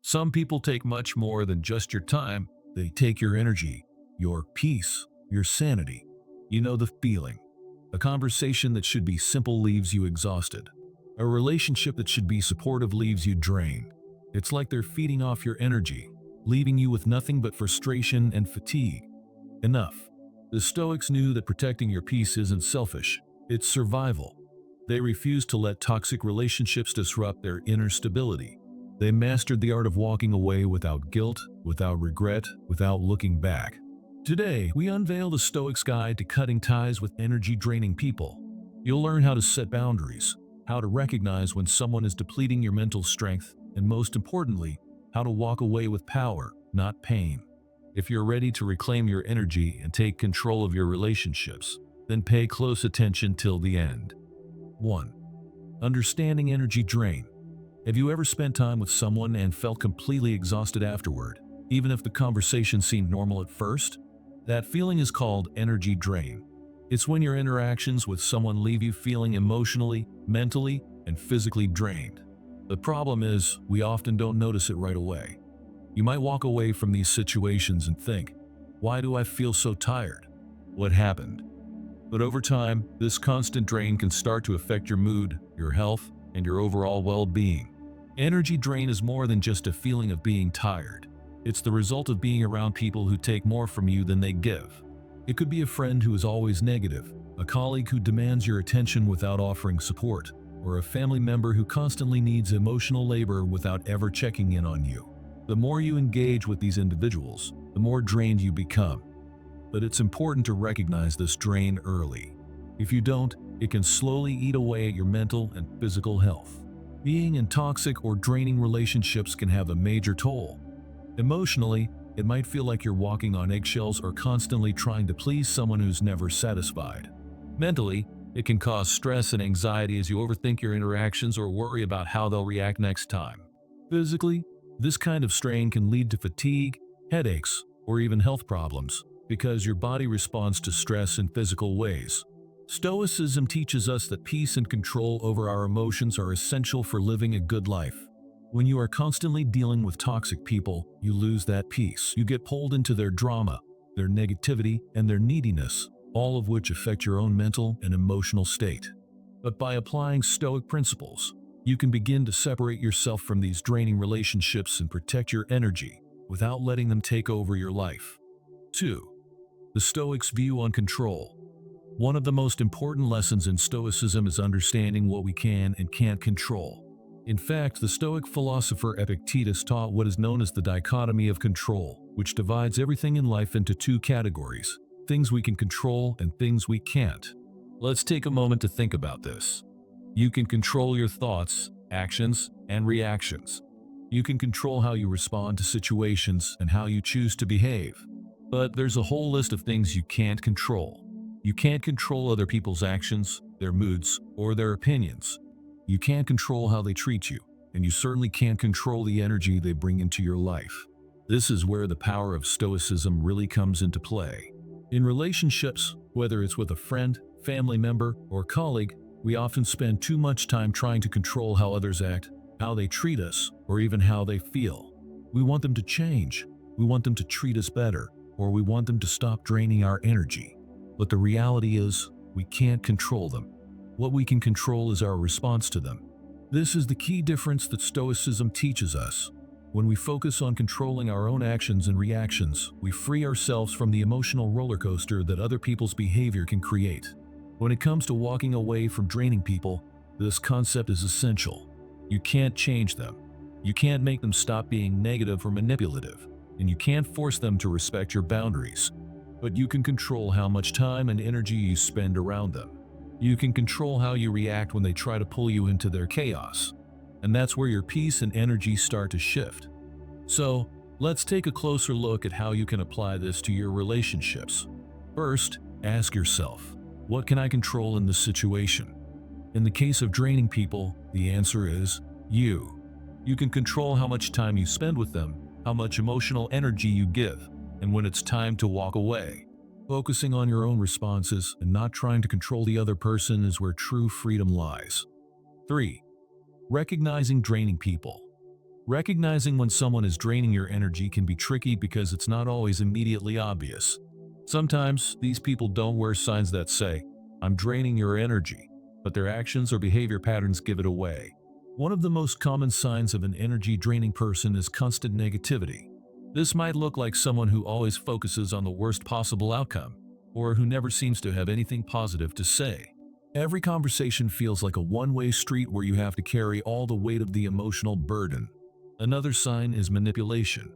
Some people take much more than just your time. They take your energy, your peace, your sanity. You know the feeling. A conversation that should be simple leaves you exhausted. A relationship that should be supportive leaves you drained. It's like they're feeding off your energy, leaving you with nothing but frustration and fatigue. Enough. The Stoics knew that protecting your peace isn't selfish, it's survival. They refused to let toxic relationships disrupt their inner stability. They mastered the art of walking away without guilt, without regret, without looking back. Today, we unveil the Stoics' guide to cutting ties with energy-draining people. You'll learn how to set boundaries, how to recognize when someone is depleting your mental strength, and most importantly, how to walk away with power, not pain. If you're ready to reclaim your energy and take control of your relationships, then pay close attention till the end. 1. Understanding energy drain. Have you ever spent time with someone and felt completely exhausted afterward, even if the conversation seemed normal at first? That feeling is called energy drain. It's when your interactions with someone leave you feeling emotionally, mentally, and physically drained. The problem is, we often don't notice it right away. You might walk away from these situations and think, why do I feel so tired? What happened? But over time, this constant drain can start to affect your mood, your health, and your overall well-being. Energy drain is more than just a feeling of being tired. It's the result of being around people who take more from you than they give. It could be a friend who is always negative, a colleague who demands your attention without offering support, or a family member who constantly needs emotional labor without ever checking in on you. The more you engage with these individuals, the more drained you become. But it's important to recognize this drain early. If you don't, it can slowly eat away at your mental and physical health. Being in toxic or draining relationships can have a major toll. Emotionally, it might feel like you're walking on eggshells or constantly trying to please someone who's never satisfied. Mentally, it can cause stress and anxiety as you overthink your interactions or worry about how they'll react next time. Physically, this kind of strain can lead to fatigue, headaches, or even health problems because your body responds to stress in physical ways. Stoicism teaches us that peace and control over our emotions are essential for living a good life. When you are constantly dealing with toxic people, you lose that peace. You get pulled into their drama, their negativity, and their neediness, all of which affect your own mental and emotional state. But by applying Stoic principles, you can begin to separate yourself from these draining relationships and protect your energy without letting them take over your life. 2. The Stoics' view on control. One of the most important lessons in Stoicism is understanding what we can and can't control. In fact, the Stoic philosopher Epictetus taught what is known as the dichotomy of control, which divides everything in life into two categories: things we can control and things we can't. Let's take a moment to think about this. You can control your thoughts, actions, and reactions. You can control how you respond to situations and how you choose to behave. But there's a whole list of things you can't control. You can't control other people's actions, their moods, or their opinions. You can't control how they treat you, and you certainly can't control the energy they bring into your life. This is where the power of Stoicism really comes into play. In relationships, whether it's with a friend, family member, or colleague, we often spend too much time trying to control how others act, how they treat us, or even how they feel. We want them to change, we want them to treat us better, or we want them to stop draining our energy. But the reality is, we can't control them. What we can control is our response to them. This is the key difference that Stoicism teaches us. When we focus on controlling our own actions and reactions, we free ourselves from the emotional roller coaster that other people's behavior can create. When it comes to walking away from draining people, this concept is essential. You can't change them. You can't make them stop being negative or manipulative, and you can't force them to respect your boundaries. But you can control how much time and energy you spend around them. You can control how you react when they try to pull you into their chaos. And that's where your peace and energy start to shift. So, let's take a closer look at how you can apply this to your relationships. First, ask yourself, what can I control in this situation? In the case of draining people, the answer is you. You can control how much time you spend with them, how much emotional energy you give, and when it's time to walk away. Focusing on your own responses and not trying to control the other person is where true freedom lies. 3. Recognizing draining people. Recognizing when someone is draining your energy can be tricky because it's not always immediately obvious. Sometimes these people don't wear signs that say, "I'm draining your energy," but their actions or behavior patterns give it away. One of the most common signs of an energy-draining person is constant negativity. This might look like someone who always focuses on the worst possible outcome, or who never seems to have anything positive to say. Every conversation feels like a one-way street where you have to carry all the weight of the emotional burden. Another sign is manipulation.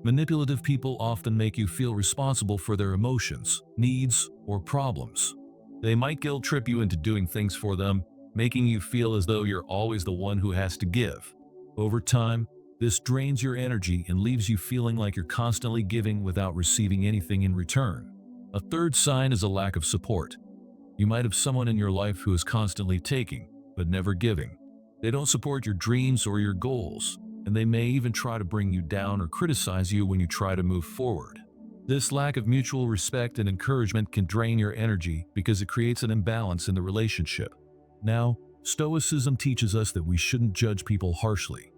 Manipulative people often make you feel responsible for their emotions, needs, or problems. They might guilt-trip you into doing things for them, making you feel as though you're always the one who has to give. Over time, this drains your energy and leaves you feeling like you're constantly giving without receiving anything in return. A third sign is a lack of support. You might have someone in your life who is constantly taking, but never giving. They don't support your dreams or your goals, and they may even try to bring you down or criticize you when you try to move forward. This lack of mutual respect and encouragement can drain your energy because it creates an imbalance in the relationship. Now, Stoicism teaches us that we shouldn't judge people harshly.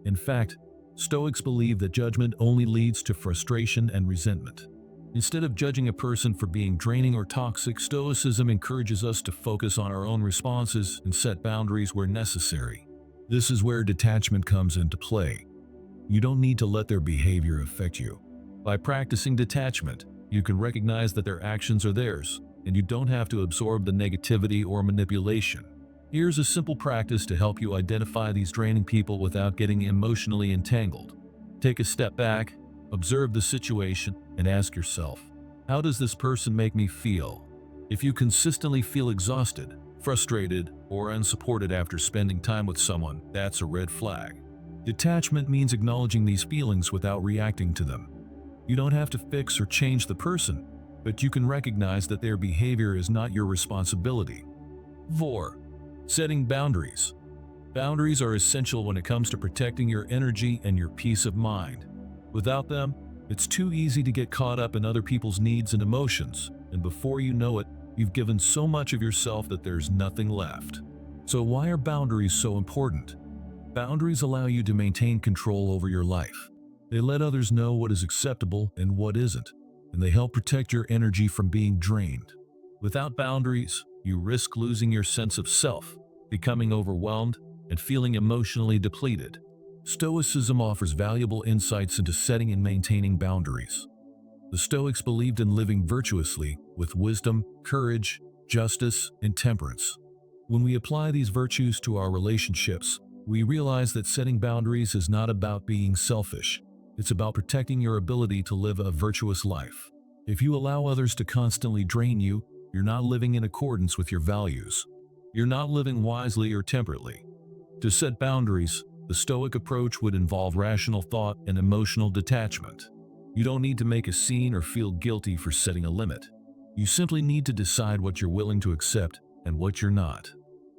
In fact, Stoics believe that judgment only leads to frustration and resentment. Instead of judging a person for being draining or toxic, Stoicism encourages us to focus on our own responses and set boundaries where necessary. This is where detachment comes into play. You don't need to let their behavior affect you. By practicing detachment, you can recognize that their actions are theirs, and you don't have to absorb the negativity or manipulation. Here's a simple practice to help you identify these draining people without getting emotionally entangled. Take a step back, observe the situation, and ask yourself, how does this person make me feel? If you consistently feel exhausted, frustrated, or unsupported after spending time with someone, that's a red flag. Detachment means acknowledging these feelings without reacting to them. You don't have to fix or change the person, but you can recognize that their behavior is not your responsibility. 4. Setting boundaries. Boundaries are essential when it comes to protecting your energy and your peace of mind. Without them, it's too easy to get caught up in other people's needs and emotions, and before you know it, you've given so much of yourself that there's nothing left. So why are boundaries so important? Boundaries allow you to maintain control over your life. They let others know what is acceptable and what isn't, and they help protect your energy from being drained. Without boundaries, you risk losing your sense of self, becoming overwhelmed, and feeling emotionally depleted. Stoicism offers valuable insights into setting and maintaining boundaries. The Stoics believed in living virtuously with wisdom, courage, justice, and temperance. When we apply these virtues to our relationships, we realize that setting boundaries is not about being selfish. It's about protecting your ability to live a virtuous life. If you allow others to constantly drain you, you're not living in accordance with your values. You're not living wisely or temperately. To set boundaries, the Stoic approach would involve rational thought and emotional detachment. You don't need to make a scene or feel guilty for setting a limit. You simply need to decide what you're willing to accept and what you're not.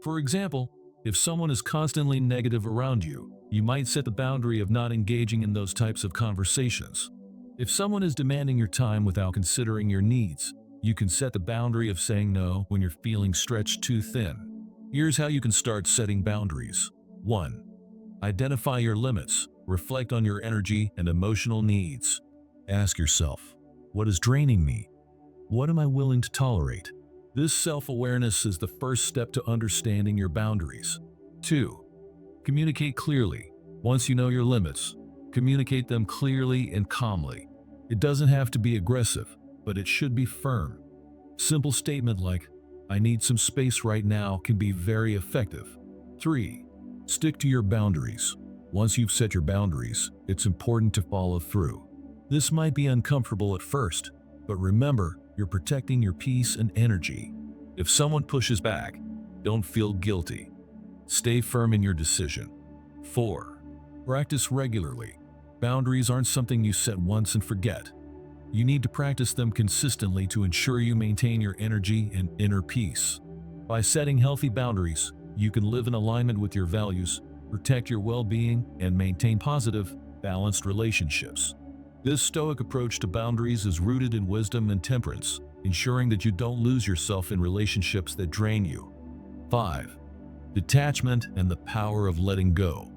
For example, if someone is constantly negative around you, you might set the boundary of not engaging in those types of conversations. If someone is demanding your time without considering your needs, you can set the boundary of saying no when you're feeling stretched too thin. Here's how you can start setting boundaries. 1. Identify your limits. Reflect on your energy and emotional needs. Ask yourself, what is draining me? What am I willing to tolerate? This self-awareness is the first step to understanding your boundaries. 2. Communicate clearly. Once you know your limits, communicate them clearly and calmly. It doesn't have to be aggressive, but it should be firm. Simple statement like, "I need some space right now," can be very effective. 3. Stick to your boundaries. Once you've set your boundaries, it's important to follow through. This might be uncomfortable at first, but remember, you're protecting your peace and energy. If someone pushes back, don't feel guilty. Stay firm in your decision. 4. Practice regularly. Boundaries aren't something you set once and forget. You need to practice them consistently to ensure you maintain your energy and inner peace. By setting healthy boundaries, you can live in alignment with your values, protect your well-being, and maintain positive, balanced relationships. This Stoic approach to boundaries is rooted in wisdom and temperance, ensuring that you don't lose yourself in relationships that drain you. 5. Detachment and the power of letting go.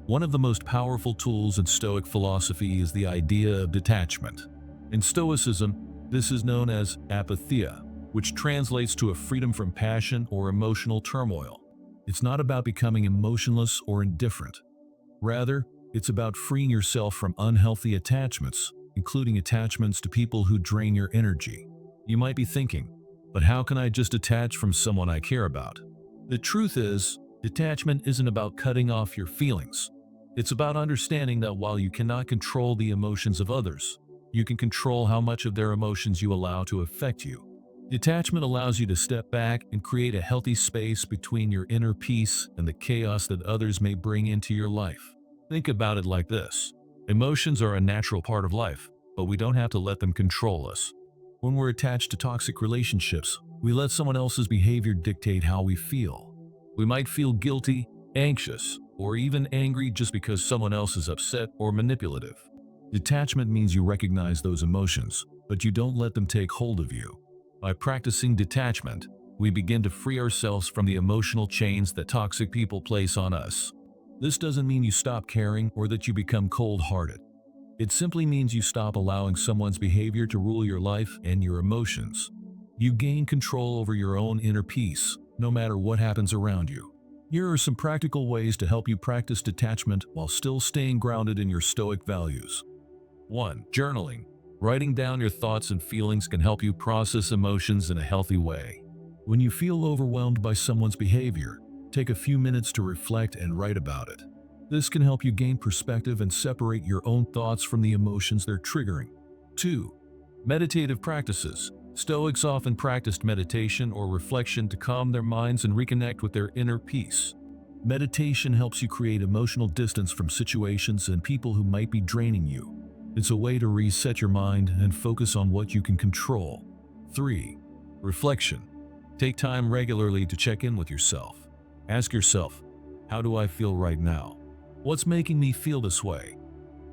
One of the most powerful tools in Stoic philosophy is the idea of detachment. In Stoicism, this is known as apatheia, which translates to a freedom from passion or emotional turmoil. It's not about becoming emotionless or indifferent. Rather, it's about freeing yourself from unhealthy attachments, including attachments to people who drain your energy. You might be thinking, but how can I just detach from someone I care about? The truth is, detachment isn't about cutting off your feelings. It's about understanding that while you cannot control the emotions of others, you can control how much of their emotions you allow to affect you. Detachment allows you to step back and create a healthy space between your inner peace and the chaos that others may bring into your life. Think about it like this. Emotions are a natural part of life, but we don't have to let them control us. When we're attached to toxic relationships, we let someone else's behavior dictate how we feel. We might feel guilty, anxious, or even angry just because someone else is upset or manipulative. Detachment means you recognize those emotions, but you don't let them take hold of you. By practicing detachment, we begin to free ourselves from the emotional chains that toxic people place on us. This doesn't mean you stop caring or that you become cold-hearted. It simply means you stop allowing someone's behavior to rule your life and your emotions. You gain control over your own inner peace, no matter what happens around you. Here are some practical ways to help you practice detachment while still staying grounded in your Stoic values. 1. Journaling. Writing down your thoughts and feelings can help you process emotions in a healthy way. When you feel overwhelmed by someone's behavior, take a few minutes to reflect and write about it. This can help you gain perspective and separate your own thoughts from the emotions they're triggering. 2. Meditative practices. Stoics often practiced meditation or reflection to calm their minds and reconnect with their inner peace. Meditation helps you create emotional distance from situations and people who might be draining you. It's a way to reset your mind and focus on what you can control. 3. Reflection. Take time regularly to check in with yourself. Ask yourself, how do I feel right now? What's making me feel this way?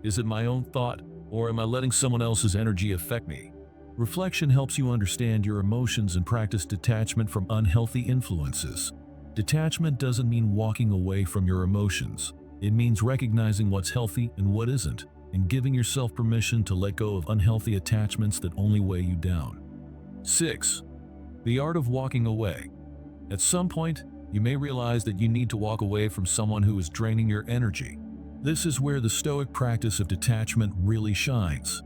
Is it my own thought, or am I letting someone else's energy affect me? Reflection helps you understand your emotions and practice detachment from unhealthy influences. Detachment doesn't mean walking away from your emotions. It means recognizing what's healthy and what isn't, and giving yourself permission to let go of unhealthy attachments that only weigh you down. 6. The art of walking away. At some point, you may realize that you need to walk away from someone who is draining your energy. This is where the Stoic practice of detachment really shines.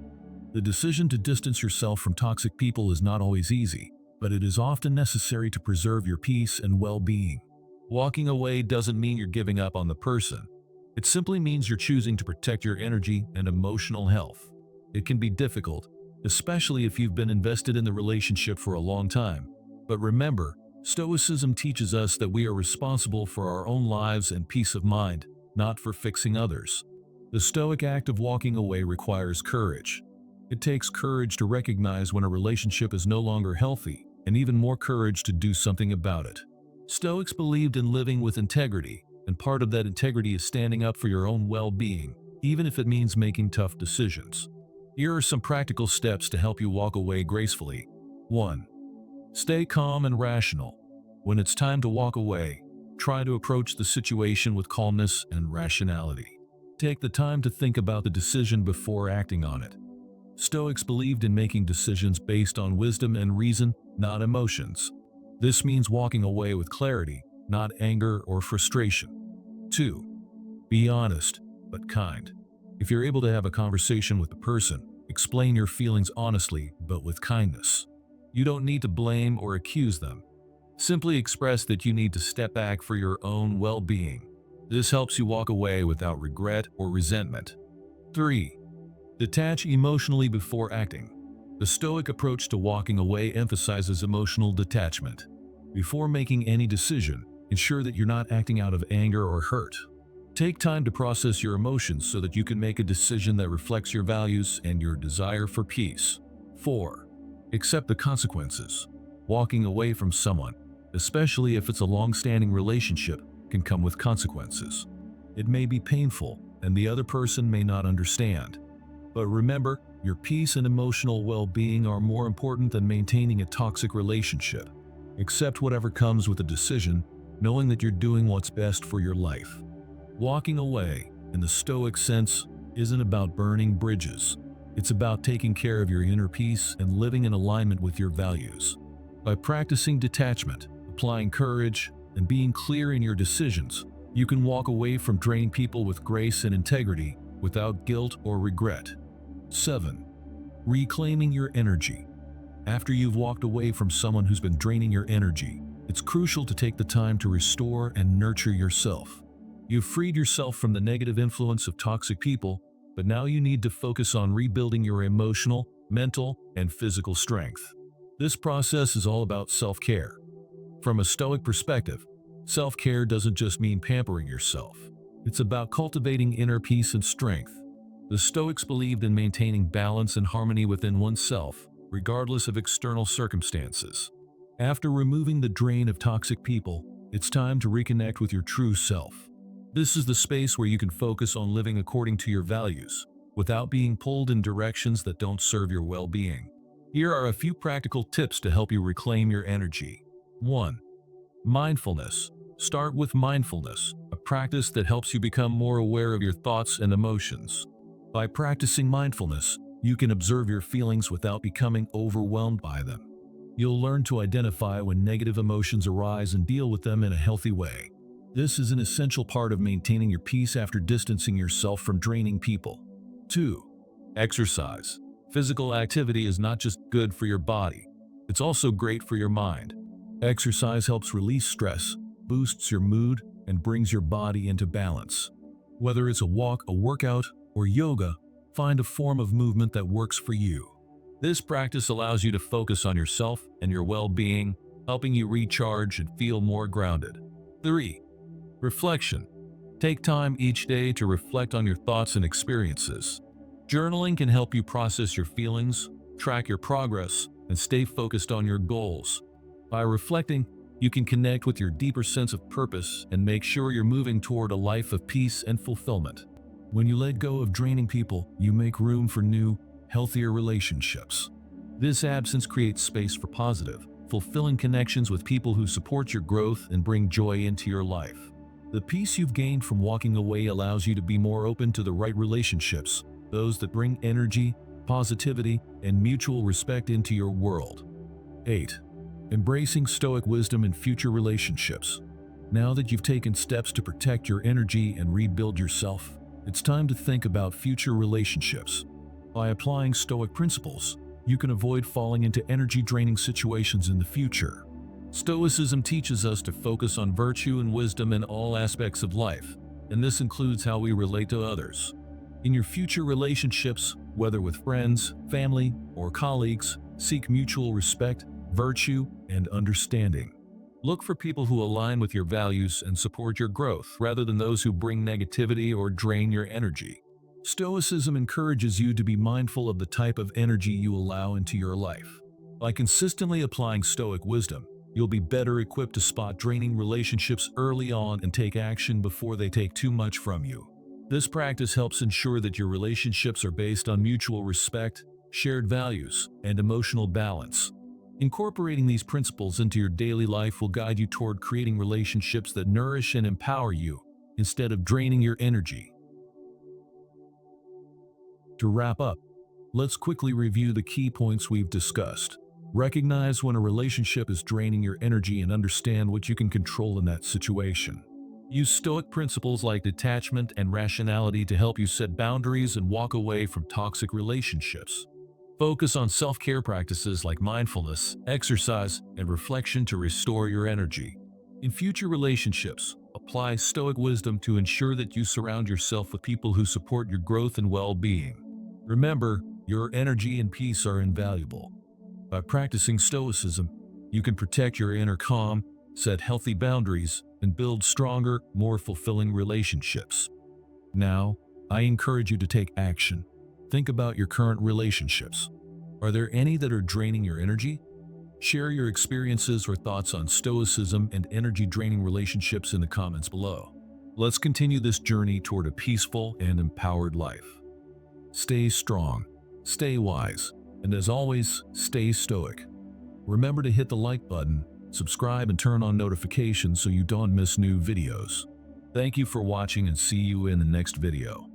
The decision to distance yourself from toxic people is not always easy, but it is often necessary to preserve your peace and well-being. Walking away doesn't mean you're giving up on the person. It simply means you're choosing to protect your energy and emotional health. It can be difficult, especially if you've been invested in the relationship for a long time. But remember, Stoicism teaches us that we are responsible for our own lives and peace of mind, not for fixing others. The Stoic act of walking away requires courage. It takes courage to recognize when a relationship is no longer healthy, and even more courage to do something about it. Stoics believed in living with integrity, and part of that integrity is standing up for your own well-being, even if it means making tough decisions. Here are some practical steps to help you walk away gracefully. 1. Stay calm and rational. When it's time to walk away, try to approach the situation with calmness and rationality. Take the time to think about the decision before acting on it. Stoics believed in making decisions based on wisdom and reason, not emotions. This means walking away with clarity, not anger or frustration. 2. Be honest, but kind. If you're able to have a conversation with the person, explain your feelings honestly, but with kindness. You don't need to blame or accuse them. Simply express that you need to step back for your own well-being. This helps you walk away without regret or resentment. 3. Detach emotionally before acting. The Stoic approach to walking away emphasizes emotional detachment. Before making any decision, ensure that you're not acting out of anger or hurt. Take time to process your emotions so that you can make a decision that reflects your values and your desire for peace. 4. Accept the consequences. Walking away from someone, especially if it's a long-standing relationship, can come with consequences. It may be painful, and the other person may not understand. But remember, your peace and emotional well-being are more important than maintaining a toxic relationship. Accept whatever comes with the decision, knowing that you're doing what's best for your life. Walking away, in the Stoic sense, isn't about burning bridges. It's about taking care of your inner peace and living in alignment with your values. By practicing detachment, applying courage, and being clear in your decisions, you can walk away from draining people with grace and integrity without guilt or regret. 7. Reclaiming your energy. After you've walked away from someone who's been draining your energy, it's crucial to take the time to restore and nurture yourself. You've freed yourself from the negative influence of toxic people, but now you need to focus on rebuilding your emotional, mental, and physical strength. This process is all about self-care. From a Stoic perspective, self-care doesn't just mean pampering yourself. It's about cultivating inner peace and strength. The Stoics believed in maintaining balance and harmony within oneself, regardless of external circumstances. After removing the drain of toxic people, it's time to reconnect with your true self. This is the space where you can focus on living according to your values, without being pulled in directions that don't serve your well-being. Here are a few practical tips to help you reclaim your energy. 1. Mindfulness. Start with mindfulness, a practice that helps you become more aware of your thoughts and emotions. By practicing mindfulness, you can observe your feelings without becoming overwhelmed by them. You'll learn to identify when negative emotions arise and deal with them in a healthy way. This is an essential part of maintaining your peace after distancing yourself from draining people. 2. Exercise. Physical activity is not just good for your body, it's also great for your mind. Exercise helps release stress, boosts your mood, and brings your body into balance. Whether it's a walk, a workout, or yoga, find a form of movement that works for you. This practice allows you to focus on yourself and your well-being, helping you recharge and feel more grounded. 3. Reflection. Take time each day to reflect on your thoughts and experiences. Journaling can help you process your feelings, track your progress, and stay focused on your goals. By reflecting, you can connect with your deeper sense of purpose and make sure you're moving toward a life of peace and fulfillment. When you let go of draining people, you make room for new, healthier relationships. This absence creates space for positive, fulfilling connections with people who support your growth and bring joy into your life. The peace you've gained from walking away allows you to be more open to the right relationships, those that bring energy, positivity, and mutual respect into your world. 8. Embracing Stoic wisdom in future relationships. Now that you've taken steps to protect your energy and rebuild yourself, it's time to think about future relationships. By applying Stoic principles, you can avoid falling into energy-draining situations in the future. Stoicism teaches us to focus on virtue and wisdom in all aspects of life, and this includes how we relate to others. In your future relationships, whether with friends, family, or colleagues, seek mutual respect, virtue, and understanding. Look for people who align with your values and support your growth rather than those who bring negativity or drain your energy. Stoicism encourages you to be mindful of the type of energy you allow into your life. By consistently applying Stoic wisdom, you'll be better equipped to spot draining relationships early on and take action before they take too much from you. This practice helps ensure that your relationships are based on mutual respect, shared values, and emotional balance. Incorporating these principles into your daily life will guide you toward creating relationships that nourish and empower you, instead of draining your energy. To wrap up, let's quickly review the key points we've discussed. Recognize when a relationship is draining your energy and understand what you can control in that situation. Use Stoic principles like detachment and rationality to help you set boundaries and walk away from toxic relationships. Focus on self-care practices like mindfulness, exercise, and reflection to restore your energy. In future relationships, apply Stoic wisdom to ensure that you surround yourself with people who support your growth and well-being. Remember, your energy and peace are invaluable. By practicing Stoicism, you can protect your inner calm, set healthy boundaries, and build stronger, more fulfilling relationships. Now, I encourage you to take action. Think about your current relationships. Are there any that are draining your energy? Share your experiences or thoughts on Stoicism and energy-draining relationships in the comments below. Let's continue this journey toward a peaceful and empowered life. Stay strong, stay wise, and as always, stay stoic. Remember to hit the like button, subscribe, and turn on notifications so you don't miss new videos. Thank you for watching and see you in the next video.